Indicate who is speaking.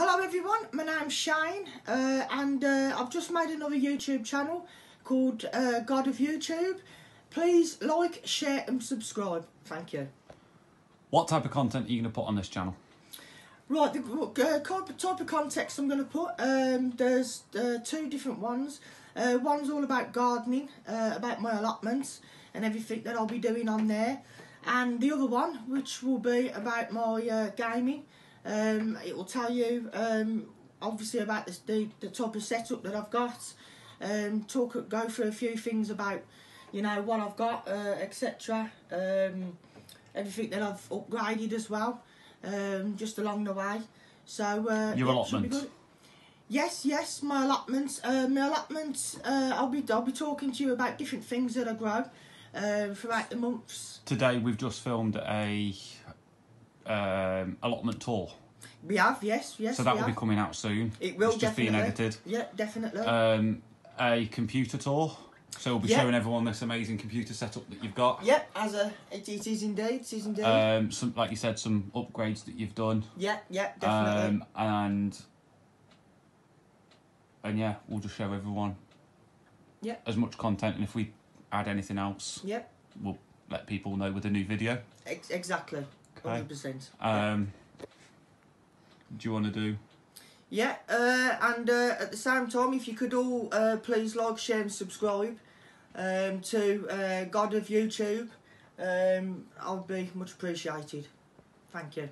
Speaker 1: Hello everyone, my name's Shane and I've just made another YouTube channel called God of YouTube. Please like, share and subscribe. Thank you.
Speaker 2: What type of content are you going to put on this channel?
Speaker 1: Right, the type of context I'm going to put, there's two different ones. One's all about gardening, about my allotments and everything that I'll be doing on there. And the other one, which will be about my gaming. It will tell you obviously about the type of setup that I've got. Go through a few things about, you know, what I've got, etc. Everything that I've upgraded as well, just along the way. So
Speaker 2: your allotment.
Speaker 1: Yes, my allotments. I'll be talking to you about different things that I grow throughout the months.
Speaker 2: Today we've just filmed a allotment tour.
Speaker 1: We have, yes.
Speaker 2: So that will be coming out soon.
Speaker 1: It will,
Speaker 2: it's just being edited.
Speaker 1: Yeah, definitely.
Speaker 2: A computer tour. So we'll be showing everyone this amazing computer setup that you've got.
Speaker 1: Yep, it is indeed.
Speaker 2: Some, like you said, some upgrades that you've done.
Speaker 1: Yeah, definitely.
Speaker 2: And yeah, we'll just show everyone. As much content, and if we add anything else, we'll let people know with a new video.
Speaker 1: Exactly. 100%.
Speaker 2: Do you want to do?
Speaker 1: Yeah, and at the same time, if you could all please like, share and subscribe to God of YouTube, I'll be much appreciated. Thank you.